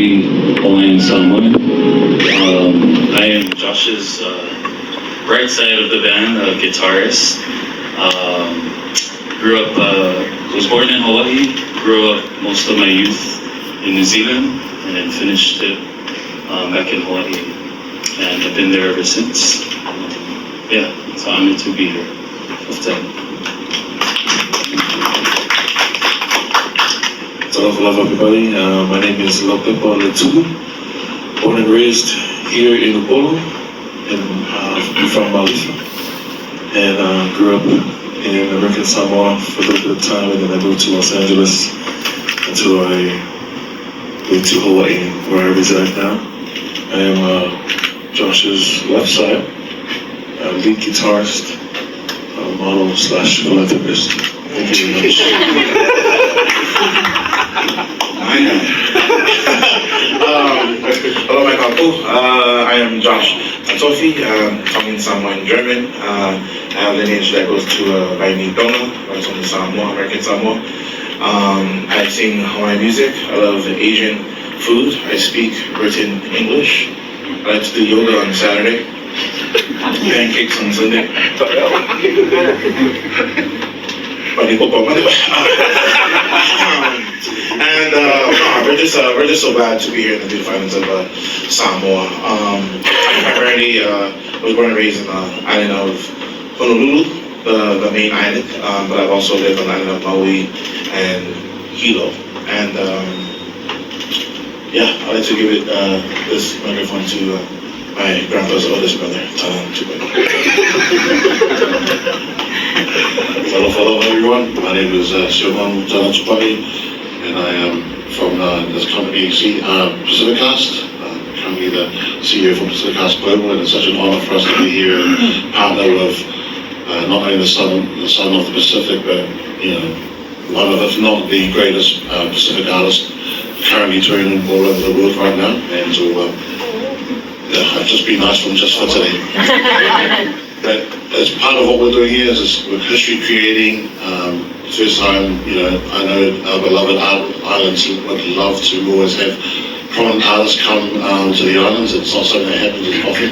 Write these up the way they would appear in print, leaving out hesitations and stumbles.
fully Hawaiian Samoan. I am Josh's right side of the band, a guitarist. Was born in Hawaii, grew up most of my youth in New Zealand, and then finished it back in Hawaii. And I've been there ever since. So I'm honored to be here. Hello everybody, my name is Lopepa Letu, born and raised here in Upolu, and from Malifa, and grew up in American Samoa for a little bit of time, and then I moved to Los Angeles until I moved to Hawaii, where I reside now. I am Josh's left side, lead guitarist, model / philanthropist. Thank you very much. Hello, my couple. I am Josh Tatofi, coming Samoan German. I have lineage that goes to Vaini Dona, that's from Samoa, American Samoa. I sing Hawaiian music. I love Asian food. I speak written English. I like to do yoga on Saturday, pancakes on Sunday. And we're just so glad to be here in the beautiful islands of Samoa. I primarily was born and raised in the island of Honolulu, the main island, but I've also lived on the island of Maui and Hilo. And I like to give it this microphone to my grandpa's oldest brother, Talan Tupai. Hello everyone, my name is Talan Tupai, and I am from this company, Pacificast. Currently the CEO for Pacificast Global, and it's such an honor for us to be here and partner with not only the son of the Pacific, but one of, if not the greatest Pacific artist currently touring all over the world right now. And so I've just been nice from just for today. But as part of what we're doing here is with history creating. First time, I know our beloved islands would love to always have prominent artists come to the islands. It's not something that happens as often.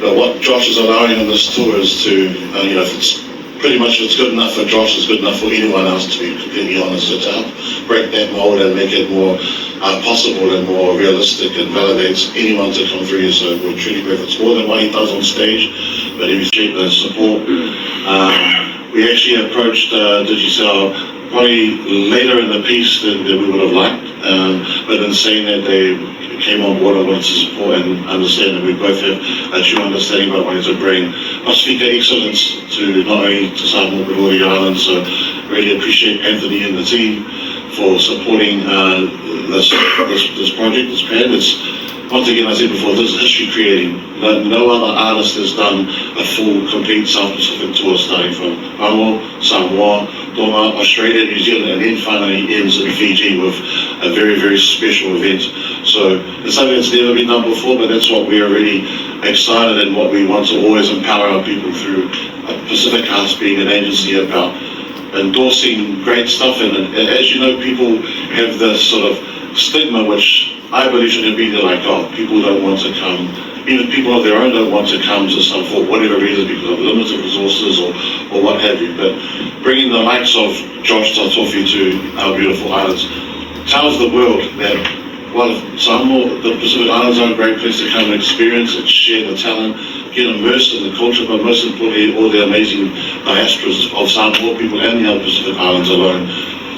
But what Josh is allowing on this tour is to, if it's pretty much if it's good enough for Josh, it's good enough for anyone else, to be completely honest. So to help break that mold and make it more possible and more realistic, and validates anyone to come through here. So we're truly grateful. It's more than what he does on stage, but he received the support. We actually approached Digicel probably later in the piece than we would have liked, but in saying that they came on board and wanted to support and understand that we both have a true understanding about wanting to bring Pasifika excellence to not only to Samoa but all the islands. So really appreciate Anthony and the team for supporting this project, this band. It's, once again, I said before, this is history creating. No other artist has done a full, complete South Pacific tour, starting from Samoa, Tonga, Australia, New Zealand, and then finally ends in Fiji with a very, very special event. So it's something that's never been done before, but that's what we are really excited and what we want to always empower our people through. Pacific Arts being an agency about endorsing great stuff, and as you know, people have this sort of stigma, which I believe shouldn't be there, like, people don't want to come, even people of their own don't want to come to some, for whatever reason, because of limited resources or what have you. But bringing the likes of Josh Tatofi to our beautiful islands tells the world that, well, Samoa, the Pacific Islands are a great place to come and experience and share the talent, get immersed in the culture, but most importantly, all the amazing diasporas of Samoa people and the other Pacific Islands alone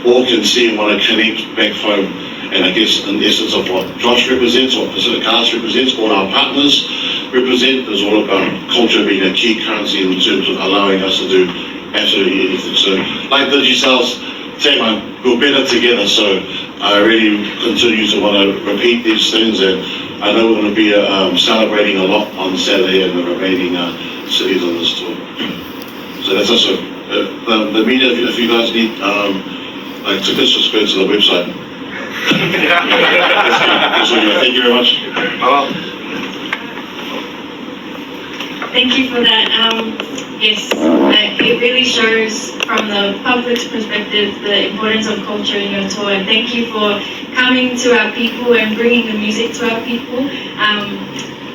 all can see and want to connect back home. And I guess in essence of what Josh represents, what Pacific Arts represents, all our partners represent, is all about culture being a key currency in terms of allowing us to do absolutely anything. So like Digicel's tagline, we're better together. So I really continue to want to repeat these things, and I know we're going to be celebrating a lot on Saturday in the remaining cities on this tour. So that's also the media. If you guys need tickets, just go to the website. Thank you very much. Thank you for that. yes, it really shows from the public's perspective the importance of culture in your tour. And thank you for coming to our people and bringing the music to our people.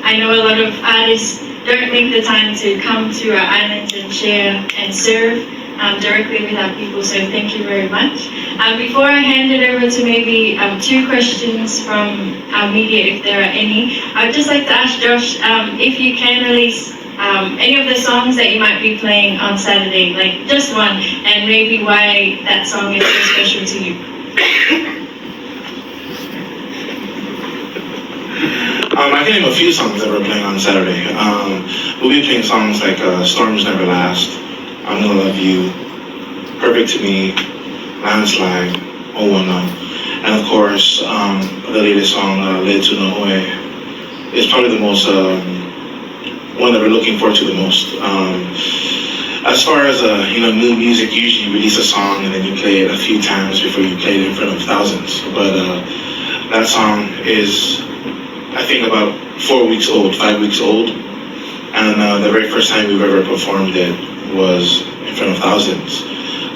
I know a lot of artists don't make the time to come to our islands and share and serve directly with our people, so thank you very much. Before I hand it over to maybe 2 questions from our media, if there are any, I would just like to ask Josh if you can release any of the songs that you might be playing on Saturday, like just one, and maybe why that song is so special to you. I can name a few songs that we're playing on Saturday. We'll be playing songs like Storms Never Last, I'm Gonna Love You, Perfect to Me, Landslide, Oh Wanna, and of course, the latest song, Letu No Hoe, is probably the most, one that we're looking forward to the most. As far as new music, usually you release a song and then you play it a few times before you play it in front of thousands. But that song is, I think, about 4 weeks old, 5 weeks old, and the very first time we've ever performed it was in front of thousands.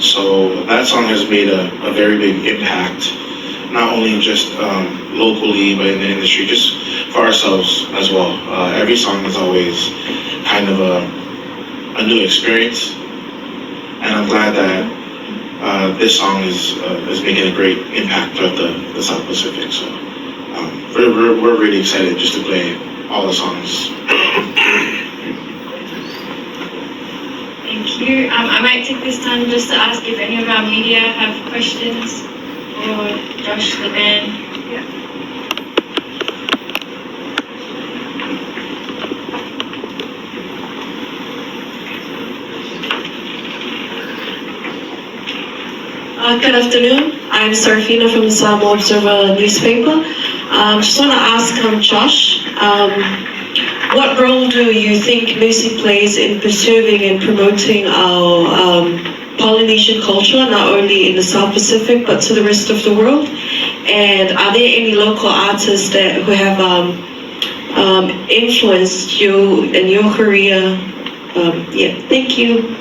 So that song has made a very big impact, not only just locally, but in the industry, just for ourselves as well. Every song is always kind of a new experience, and I'm glad that this song is making a great impact throughout the South Pacific. So we're really excited just to play all the songs. Thank you. I might take this time just to ask if any of our media have questions for Josh, the band. Yeah. Good afternoon. I'm Sarafina from the Samoa Observer newspaper. Just want to ask Josh, what role do you think music plays in preserving and promoting our Polynesian culture, not only in the South Pacific, but to the rest of the world? And are there any local artists who have influenced you in your career? Thank you.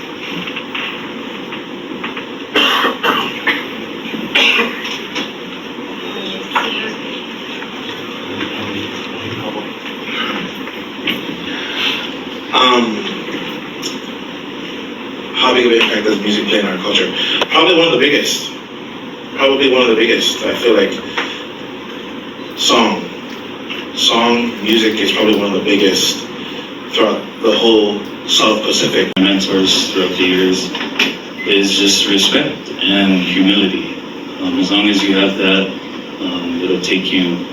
How big of an impact does music play in our culture? Probably one of the biggest. I feel like song music is probably one of the biggest throughout the whole South Pacific. My mentors throughout the years is just respect and humility. As long as you have that, it'll take you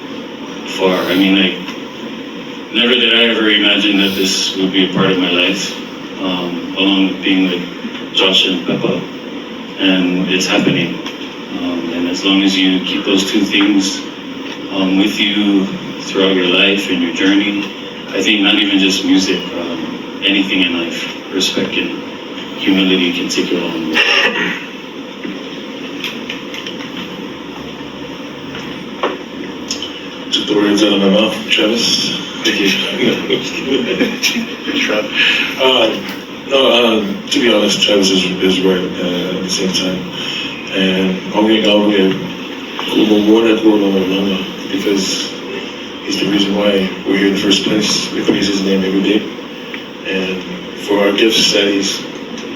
far. I mean, never did I ever imagine that this would be a part of my life, along with being like Josh and Peppa, and it's happening. And as long as you keep those 2 things with you throughout your life and your journey, I think not even just music, anything in life, respect and humility can take you a long way. Took the words out of my mouth, Travis. Thank you. To be honest, Travis is right at the same time. And because he's the reason why we're here in the first place. We praise his name every day. And for our gifts that he's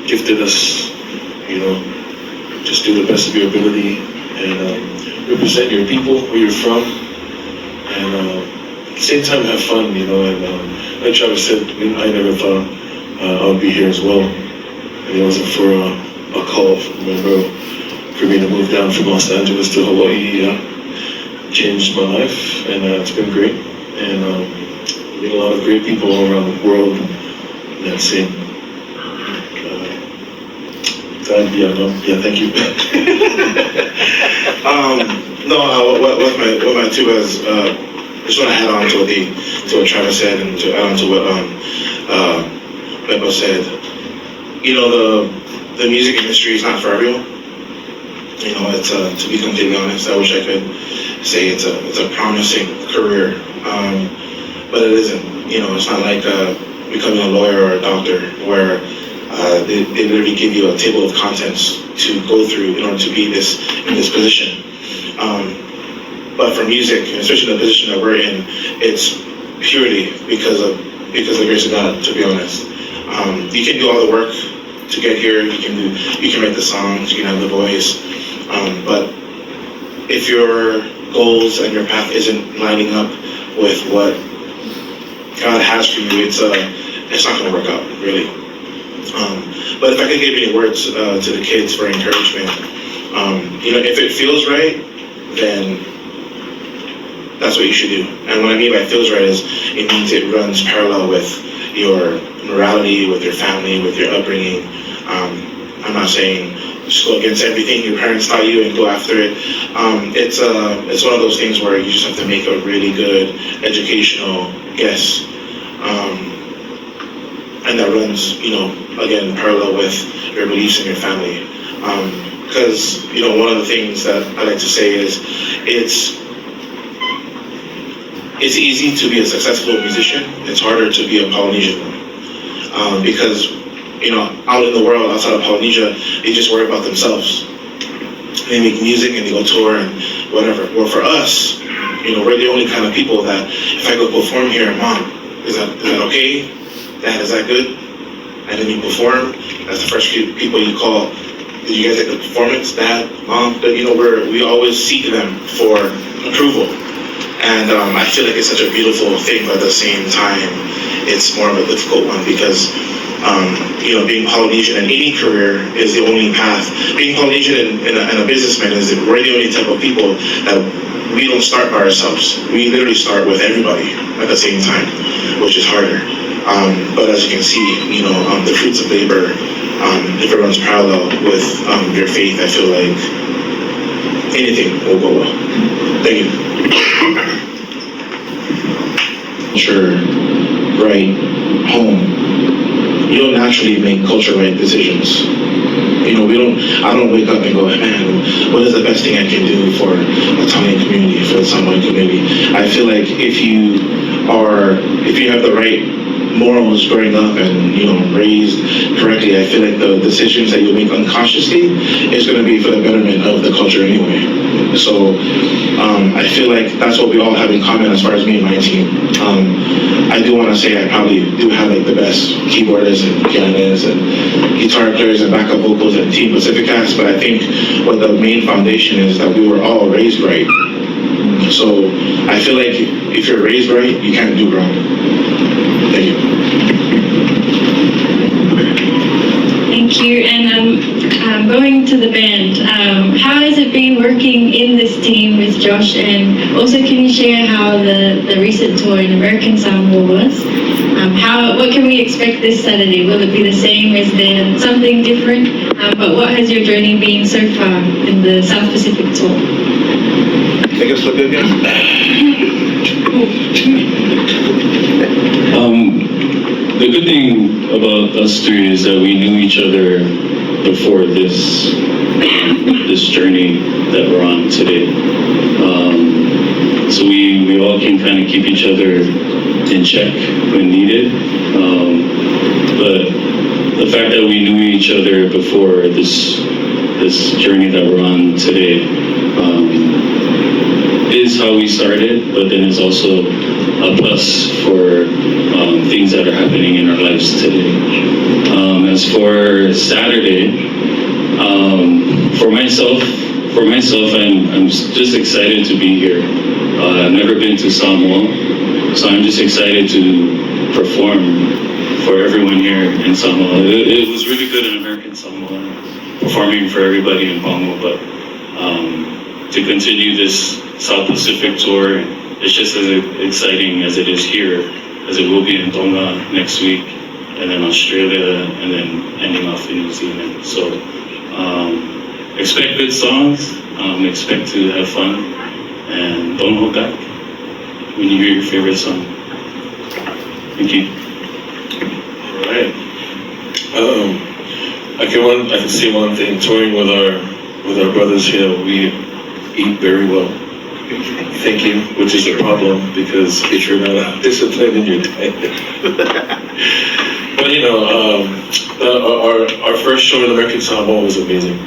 gifted us, just do the best of your ability and represent your people, where you're from. And at the same time, have fun, and like Travis said, I never thought I would be here as well. And it wasn't for a call from my bro for me to move down from Los Angeles to Hawaii. Changed my life, and it's been great. And meet a lot of great people all around the world in that scene. Thank you. What my 2 was, just want to add on to what Travis said, and to add on to what Beppo said. The music industry is not for everyone. It's to be completely honest, I wish I could say it's a promising career, but it isn't. It's not like becoming a lawyer or a doctor where They literally give you a table of contents to go through in order to be in this position. But for music, and especially the position that we're in, it's purely because of the grace of God, to be honest. You can do all the work to get here. You can write the songs, you can have the voice. But if your goals and your path isn't lining up with what God has for you, it's not going to work out, really. But if I could give any words to the kids for encouragement, if it feels right, then that's what you should do. And what I mean by feels right is it means it runs parallel with your morality, with your family, with your upbringing. I'm not saying just go against everything your parents taught you and go after it. It's one of those things where you just have to make a really good educational guess. And that runs, again, parallel with your beliefs and your family. Because, one of the things that I like to say is it's easy to be a successful musician. It's harder to be a Polynesian one. Because, out in the world, outside of Polynesia, they just worry about themselves. They make music and they go tour and whatever. Well, for us, we're the only kind of people that if I go perform here, Mom, is that okay? Dad, is that good? And then you perform, that's the first people you call. Did you guys like the performance? Dad, Mom? But we always seek them for approval. And I feel like it's such a beautiful thing, but at the same time, it's more of a difficult one because being Polynesian in any career is the only path. Being Polynesian and a businessman is we're the only type of people that we don't start by ourselves. We literally start with everybody at the same time, which is harder. But as you can see, the fruits of labor, if it runs parallel with your faith, I feel like anything will go well. Thank you. Culture right home. You don't naturally make culture right decisions. I don't wake up and go, man, what is the best thing I can do for the Italian community, for the Samoan community? I feel like if you have the right morals growing up and raised correctly, I feel like the decisions that you make unconsciously is going to be for the betterment of the culture anyway. So I feel like that's what we all have in common as far as me and my team. I do want to say I probably do have like the best keyboardists and pianists and guitar players and backup vocals and Team Pacificast, but I think what the main foundation is that we were all raised right. So I feel like if you're raised right, you can't do wrong. Thank you. Thank you. And going to the band, how has it been working in this team with Josh? And also, can you share how the recent tour in American Samoa was? What can we expect this Saturday? Will it be the same? Is there something different? But what has your journey been so far in the South Pacific tour? Take us to the good The good thing about us three is that we knew each other before this journey that we're on today. So we all can kind of keep each other in check when needed. But the fact that we knew each other before this journey that we're on today is how we started, but then it's also a plus for things that are happening in our lives today. As for Saturday, for myself, I'm just excited to be here. I've never been to Samoa, so I'm just excited to perform for everyone here in Samoa. It was really good in American Samoa, performing for everybody in Pango, but to continue this South Pacific tour, it's just as exciting as it is here, as it will be in Tonga next week, and then Australia, and then ending off in New Zealand. So expect good songs, expect to have fun, and don't hold back when you hear your favorite song. Thank you. All right. I can see one thing, touring with our brothers here, we eat very well. Thank you, which is a problem because if you're not disciplined in your diet. But you know, our first show in American Samoa was amazing.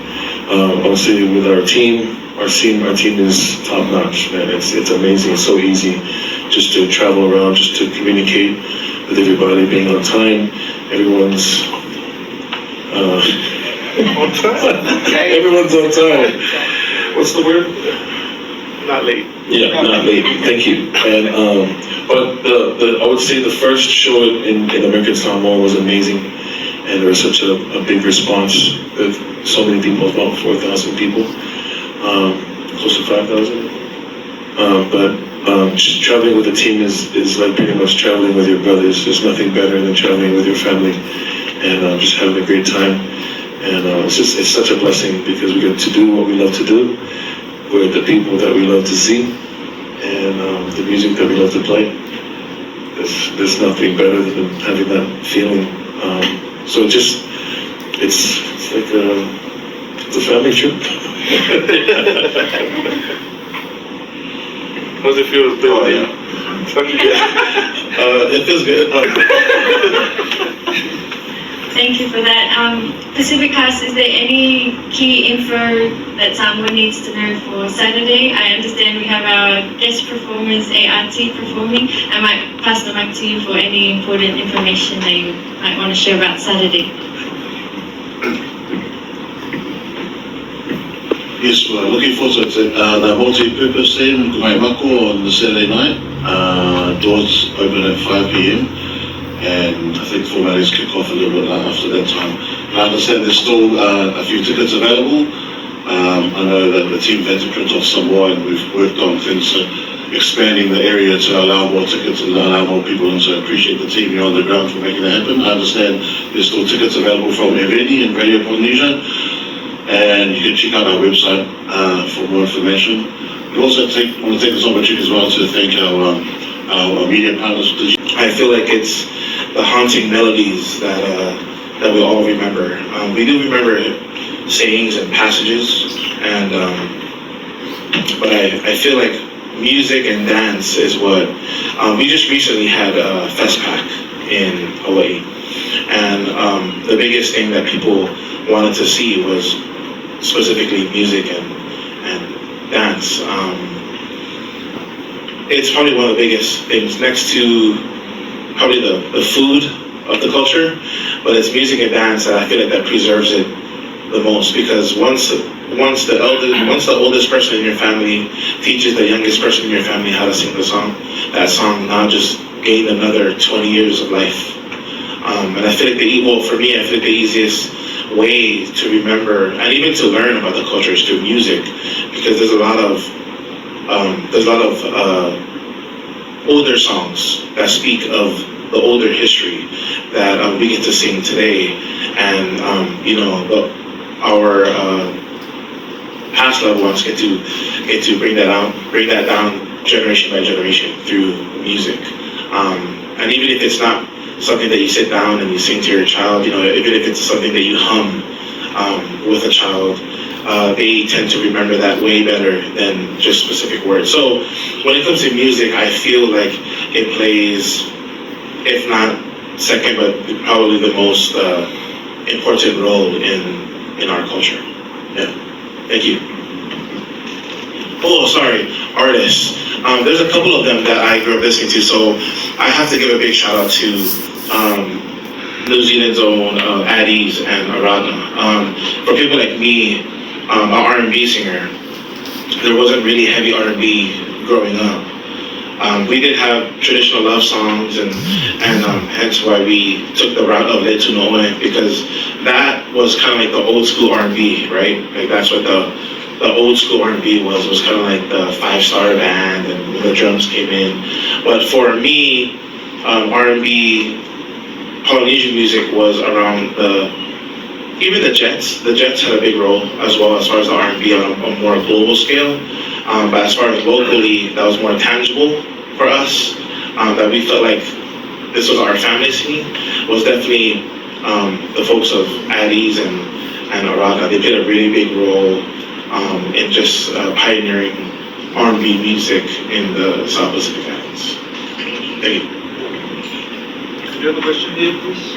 Obviously, with our team is top notch. Man, it's amazing. It's so easy just to travel around, just to communicate with everybody, being on time. Everyone's everyone's on time. What's the word? Not late. Yeah, not late. Thank you. And but I would say the first show in American Samoa was amazing, and there was such a big response with so many people, about 4,000 people, close to 5,000. But just traveling with the team is like pretty much traveling with your brothers. There's nothing better than traveling with your family and just having a great time. And it's such a blessing because we get to do what we love to do with the people that we love to see and the music that we love to play. There's nothing better than having that feeling. So it's like it's a family trip. How does it feel to play with you? It feels good. Thank you for that. Pacific Cast, is there any key info that Samoa needs to know for Saturday? I understand we have our guest performers, ART, performing. I might pass the mic to you for any important information that you might want to share about Saturday. Yes, we're looking forward to the multi-purpose team, Kumaimako, on the Saturday night. Doors open at 5 p.m. and I think formalities kick off a little bit after that time. I understand there's still a few tickets available. I know that the team had to print off some more, and we've worked on things expanding the area to allow more tickets and allow more people, and so I appreciate the team here on the ground for making that happen. I understand there's still tickets available from Eveni and Radio Polynesia, and you can check out our website for more information. We also want to take this opportunity as well to thank our media partners. I feel like it's the haunting melodies that we all remember. We do remember sayings and passages, and but I feel like music and dance is what we just recently had a FestPac in Hawaii, and the biggest thing that people wanted to see was specifically music and dance. It's probably one of the biggest things next to probably the food of the culture, but it's music and dance that I feel like that preserves it the most, because once the oldest person in your family teaches the youngest person in your family how to sing the song, that song now just gained another 20 years of life. And I feel like for me, I feel like the easiest way to remember and even to learn about the culture is through music, because there's a lot of older songs that speak of the older history that we get to sing today, and our past loved ones get to bring that down generation by generation through music. And even if it's not something that you sit down and you sing to your child, even if it's something that you hum with a child, they tend to remember that way better than just specific words. So when it comes to music, I feel like it plays, if not second, but probably the most important role in our culture. Yeah. Thank you. Oh, sorry, artists. There's a couple of them that I grew up listening to, so I have to give a big shout out to New Zealand's own Addis and Arana. For people like me, an R&B singer, there wasn't really heavy R&B growing up. We did have traditional love songs, and hence why we took the route of Letu Noe, because that was kind of like the old school R&B, right? Like that's what the old school R&B was kind of like the 5-star band, and the drums came in. But for me, R&B, Polynesian music was around even the Jets. The Jets had a big role as well as far as the R&B on a more global scale. But as far as locally, that was more tangible for us. That we felt like this was our family scene. Was definitely the folks of Addis and Araga. They played a really big role in just pioneering R&B music in the South Pacific Islands. Thank you. Do you have a question here, please?